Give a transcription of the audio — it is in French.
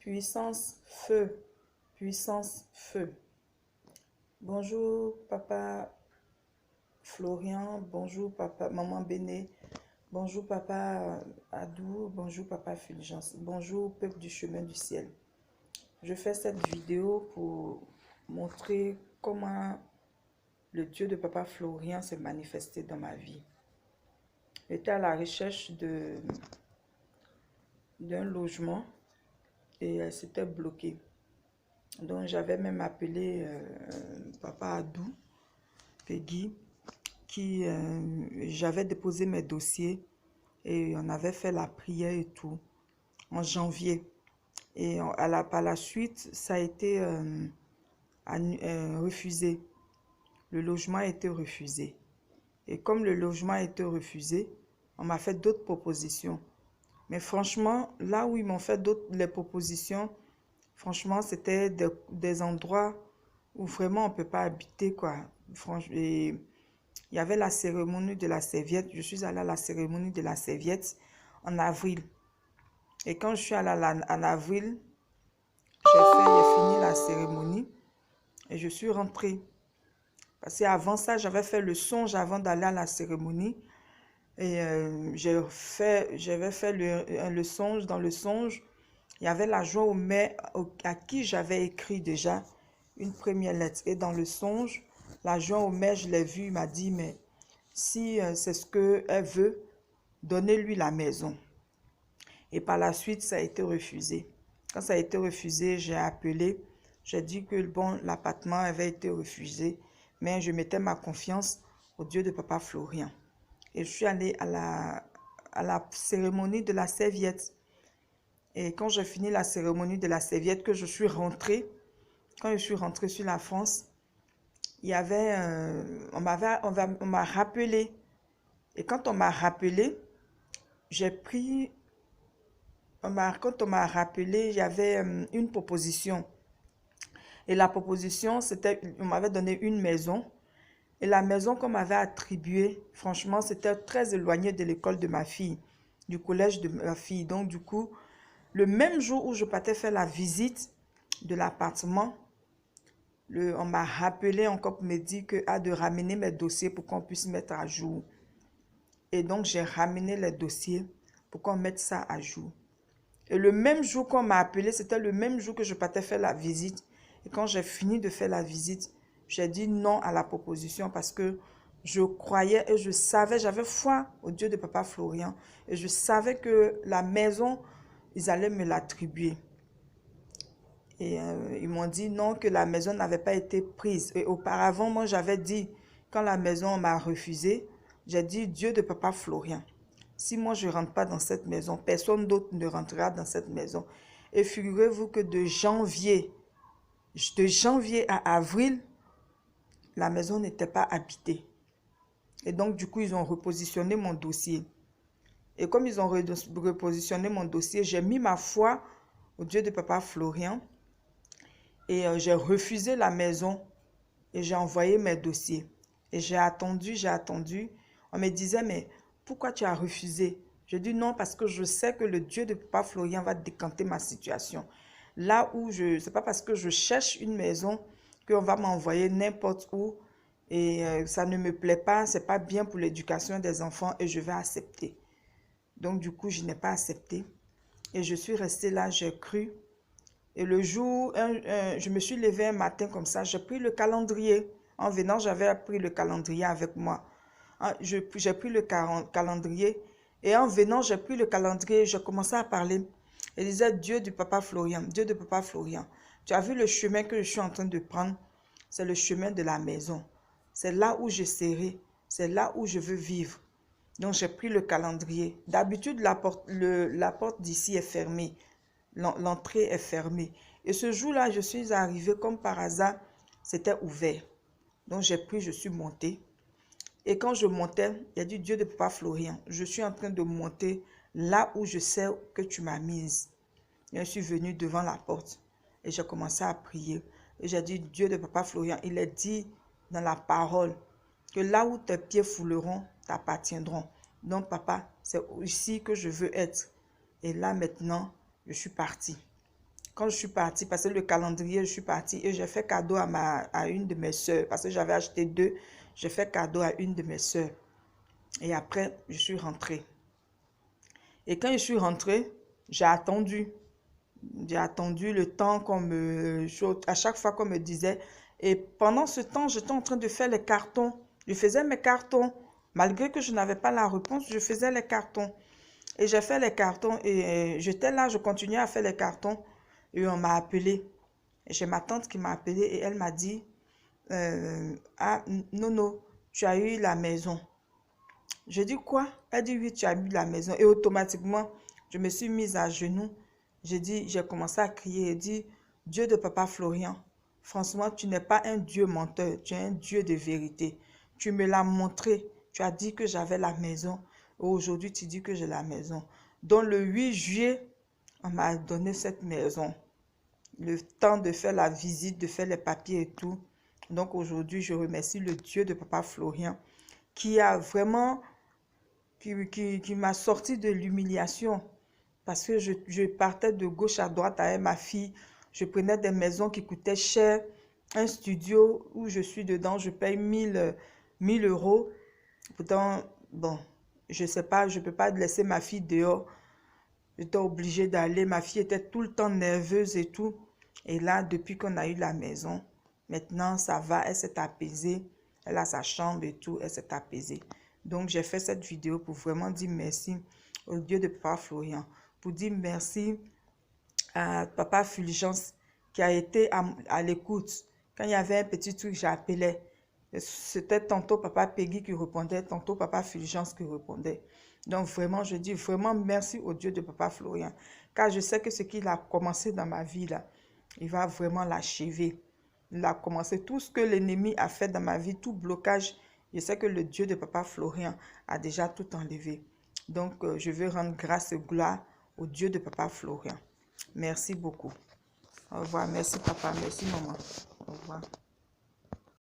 Puissance feu, puissance feu. Bonjour papa Florian, bonjour papa maman Béné, bonjour papa Adou, bonjour papa Fulgence, bonjour peuple du chemin du ciel. Je fais cette vidéo pour montrer comment le Dieu de papa Florian s'est manifesté dans ma vie. J'étais à la recherche d'un logement et elle s'était bloquée. Donc j'avais même appelé papa Adou, Peggy, qui j'avais déposé mes dossiers et on avait fait la prière et tout en janvier. Et par la suite, ça a été refusé. Le logement a été refusé. Et comme le logement a été refusé, on m'a fait d'autres propositions. Mais franchement, là où ils m'ont fait les propositions, franchement, c'était des endroits où vraiment on ne peut pas habiter, quoi. Et il y avait la cérémonie de la serviette. Je suis allée à la cérémonie de la serviette en avril. Et quand je suis allée en avril, j'ai fini la cérémonie et je suis rentrée. Parce qu'avant ça, j'avais fait le songe avant d'aller à la cérémonie. Et j'avais fait le songe. Dans le songe, il y avait la joie au mère à qui j'avais écrit déjà une première lettre. Et dans le songe, la joie au mère, je l'ai vu, il m'a dit, mais si c'est ce qu'elle veut, donnez-lui la maison. Et par la suite, ça a été refusé. Quand ça a été refusé, j'ai appelé. J'ai dit que bon, l'appartement avait été refusé, mais je mettais ma confiance au Dieu de papa Florian. Et je suis allée à la cérémonie de la serviette. Et quand j'ai fini la cérémonie de la serviette, que je suis rentrée, quand je suis rentrée sur la France, il y avait, on m'a rappelé. Et quand on m'a rappelé, j'ai pris, quand on m'a rappelé, il y avait une proposition. Et la proposition, c'était, on m'avait donné une maison. Et la maison qu'on m'avait attribuée, franchement, c'était très éloigné de l'école de ma fille, du collège de ma fille. Donc, du coup, le même jour où je partais faire la visite de l'appartement, on m'a rappelé encore pour me dire de ramener mes dossiers pour qu'on puisse mettre à jour. Et donc, j'ai ramené les dossiers pour qu'on mette ça à jour. Et le même jour qu'on m'a appelé, c'était le même jour que je partais faire la visite. Et quand j'ai fini de faire la visite, j'ai dit non à la proposition parce que je croyais et je savais, j'avais foi au Dieu de papa Florian. Et je savais que la maison, ils allaient me l'attribuer. Et ils m'ont dit non, que la maison n'avait pas été prise. Et auparavant, moi, j'avais dit, quand la maison m'a refusé, j'ai dit Dieu de papa Florian. Si moi, je ne rentre pas dans cette maison, personne d'autre ne rentrera dans cette maison. Et figurez-vous que de janvier à avril, la maison n'était pas habitée. Et donc, du coup, ils ont repositionné mon dossier. Et comme ils ont repositionné mon dossier, j'ai mis ma foi au Dieu de papa Florian. Et j'ai refusé la maison et j'ai envoyé mes dossiers. Et j'ai attendu. On me disait, mais pourquoi tu as refusé? Je dis non, parce que je sais que le Dieu de papa Florian va décanter ma situation. Là où c'est pas parce que je cherche une maison qu'on va m'envoyer n'importe où et ça ne me plaît pas, c'est pas bien pour l'éducation des enfants et je vais accepter. Donc du coup, je n'ai pas accepté et je suis restée là, j'ai cru. Et le jour, je me suis levée un matin comme ça, j'ai pris le calendrier. En venant, j'avais pris le calendrier avec moi. J'ai pris le calendrier et en venant, j'ai pris le calendrier, j'ai commencé à parler. Il disait, Dieu du papa Florian, Dieu de papa Florian, tu as vu le chemin que je suis en train de prendre? C'est le chemin de la maison. C'est là où je serai, c'est là où je veux vivre. Donc, j'ai pris le calendrier. D'habitude, la porte d'ici est fermée. L'entrée est fermée. Et ce jour-là, je suis arrivée comme par hasard, c'était ouvert. Donc j'ai pris, je suis montée. Et quand je montais, il y a dit Dieu de papa Florian, je suis en train de monter là où je sais que tu m'as mise. Et je suis venue devant la porte et j'ai commencé à prier. Et j'ai dit Dieu de papa Florian, il est dit dans la parole que là où tes pieds fouleront, t'appartiendront. Donc papa, c'est ici que je veux être. Et là maintenant, je suis partie. quand je suis partie, parce que le calendrier, je suis partie et j'ai fait cadeau à une de mes soeurs, parce que j'avais acheté 2, j'ai fait cadeau à une de mes soeurs. Et après, je suis rentrée. Et quand je suis rentrée, j'ai attendu. J'ai attendu le temps à chaque fois qu'on me disait. Et pendant ce temps, j'étais en train de faire les cartons. Je faisais mes cartons. Malgré que je n'avais pas la réponse, je faisais les cartons. Et j'ai fait les cartons et j'étais là, je continuais à faire les cartons. Et on m'a appelé. J'ai ma tante qui m'a appelé et elle m'a dit, ah, Nono, tu as eu la maison. Je dis quoi? Elle dit oui, tu as eu la maison. Et automatiquement, je me suis mise à genoux. J'ai commencé à crier et dit, Dieu de Papa Florian, franchement, tu n'es pas un Dieu menteur, tu es un Dieu de vérité. Tu me l'as montré, tu as dit que j'avais la maison. Aujourd'hui, tu dis que j'ai la maison. Donc le 8 juillet, on m'a donné cette maison. Le temps de faire la visite, de faire les papiers et tout. Donc aujourd'hui, je remercie le Dieu de Papa Florian qui a vraiment, qui m'a sorti de l'humiliation. Parce que je partais de gauche à droite avec ma fille. Je prenais des maisons qui coûtaient cher. Un studio où je suis dedans, je paye 1000 euros. Pourtant, bon, je ne sais pas, je ne peux pas laisser ma fille dehors. J'étais obligée d'aller. Ma fille était tout le temps nerveuse et tout. Et là, depuis qu'on a eu la maison, maintenant, ça va, elle s'est apaisée. Elle a sa chambre et tout, elle s'est apaisée. Donc, j'ai fait cette vidéo pour vraiment dire merci au Dieu de Papa Florian. Pour dire merci à Papa Fulgence qui a été à l'écoute. Quand il y avait un petit truc, j'appelais. C'était tantôt Papa Peggy qui répondait, tantôt Papa Fulgence qui répondait. Donc vraiment, je dis vraiment merci au Dieu de Papa Florian. Car je sais que ce qu'il a commencé dans ma vie, là, il va vraiment l'achever. Il a commencé tout ce que l'ennemi a fait dans ma vie, tout blocage. Je sais que le Dieu de Papa Florian a déjà tout enlevé. Donc, je veux rendre grâce et gloire au Dieu de Papa Florian. Merci beaucoup. Au revoir. Merci papa. Merci maman. Au revoir.